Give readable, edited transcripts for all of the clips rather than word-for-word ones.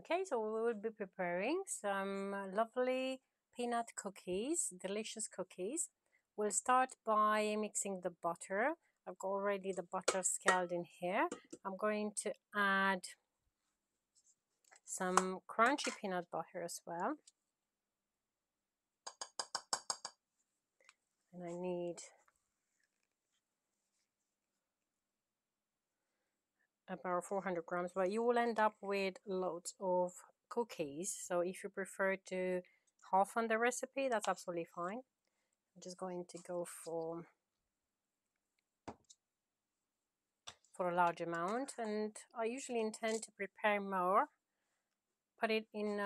Okay, so we will be preparing some lovely peanut cookies, delicious cookies. We'll start by mixing the butter. I've got already the butter scalded in here. I'm going to add some crunchy peanut butter as well. And I need about 400 grams, but you will end up with loads of cookies. So if you prefer to half on the recipe, that's absolutely fine. I'm just going to go for a large amount, and I usually intend to prepare more. Put it in,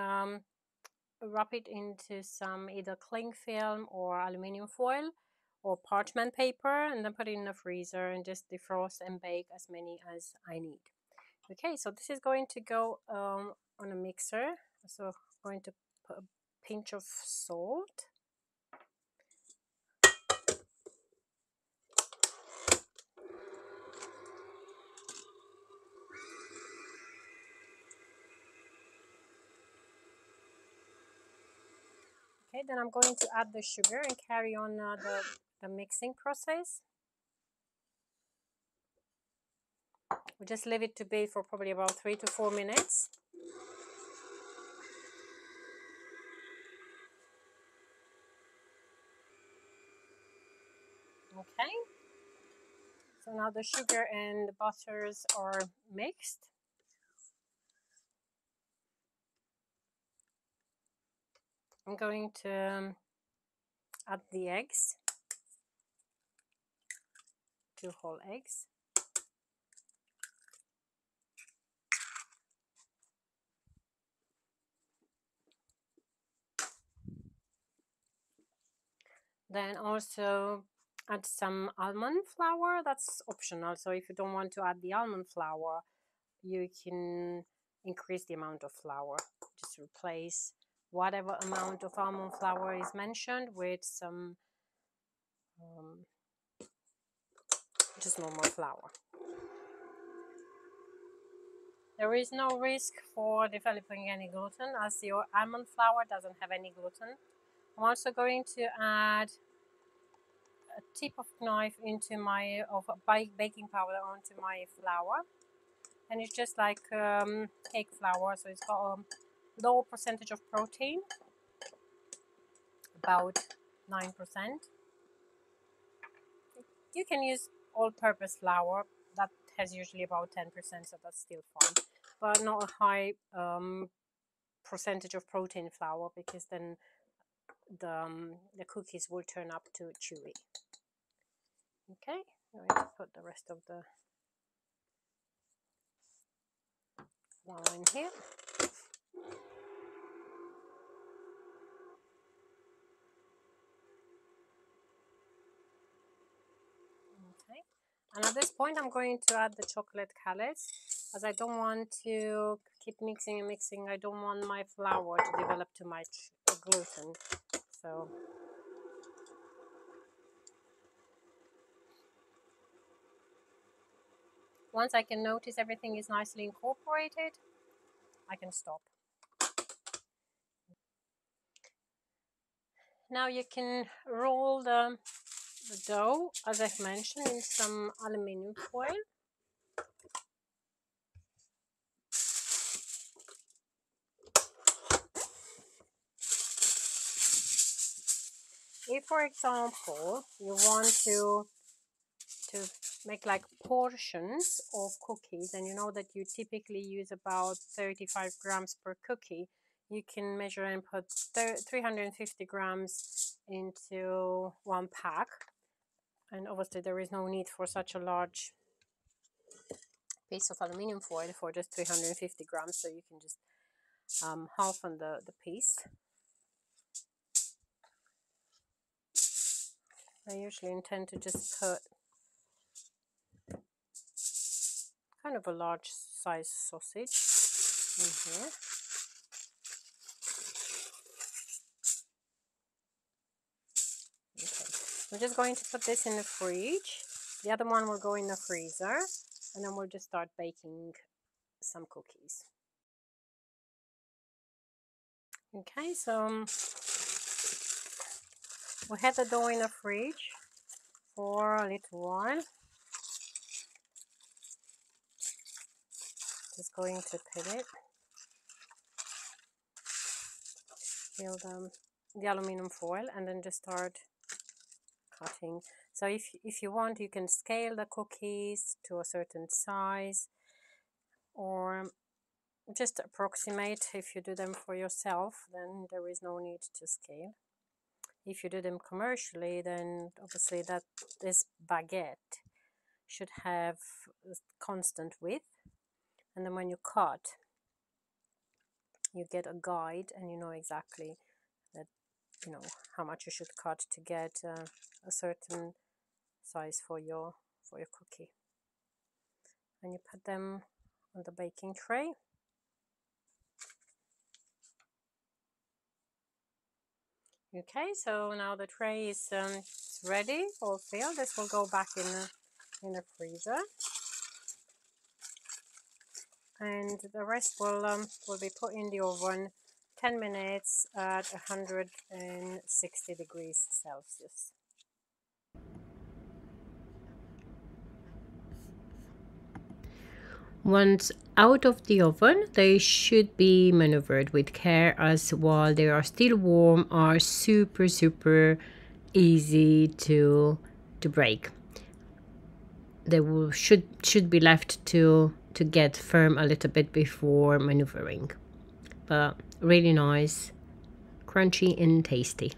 wrap it into some either cling film or aluminium foil or parchment paper, and then put it in the freezer and just defrost and bake as many as I need. Okay, so this is going to go on a mixer. So I'm going to put a pinch of salt. Okay, then I'm going to add the sugar and carry on the mixing process. We just leave it to bake for probably about 3 to 4 minutes. Okay, so now the sugar and the butters are mixed. I'm going to add the eggs, 2 whole eggs. Then also add some almond flour. That's optional, so if you don't want to add the almond flour, you can increase the amount of flour. Just replace whatever amount of almond flour is mentioned with some just normal flour. There is no risk for developing any gluten, as your almond flour doesn't have any gluten. I'm also going to add a tip of knife into my baking powder onto my flour, and it's just like cake flour, so it's got a low percentage of protein, about 9%. You can use all-purpose flour that has usually about 10%, so that's still fine, but not a high percentage of protein flour, because then the cookies will turn up too chewy. Okay, I'm going to put the rest of the flour in here. Okay, and at this point I'm going to add the chocolate callus, as I don't want to keep mixing and mixing. I don't want my flour to develop too much gluten. So once I can notice everything is nicely incorporated, I can stop. Now you can roll the dough, as I've mentioned, in some aluminium foil. If, for example, you want to make like portions of cookies, and you know that you typically use about 35 grams per cookie, you can measure and put 350 grams into one pack. And obviously there is no need for such a large piece of aluminium foil for just 350 grams, so you can just half on the piece. I usually intend to just put kind of a large size sausage in here. Okay, I'm just going to put this in the fridge. The other one will go in the freezer, and then we'll just start baking some cookies. Okay, so we had the dough in the fridge for a little while. Just going to put it, fill the aluminum foil, and then just start cutting. So if you want, you can scale the cookies to a certain size, or just approximate. If you do them for yourself, then there is no need to scale. If you do them commercially, then obviously that this baguette should have a constant width, and then when you cut, you get a guide and you know exactly that, you know, how much you should cut to get a certain size for your cookie. And you put them on the baking tray. Okay, so now the tray is ready, all filled. This will go back in the freezer, and the rest will be put in the oven 10 minutes at 160 degrees Celsius. Once out of the oven, they should be maneuvered with care, as while they are still warm are super easy to break. They should be left to get firm a little bit before maneuvering. But really nice, crunchy and tasty.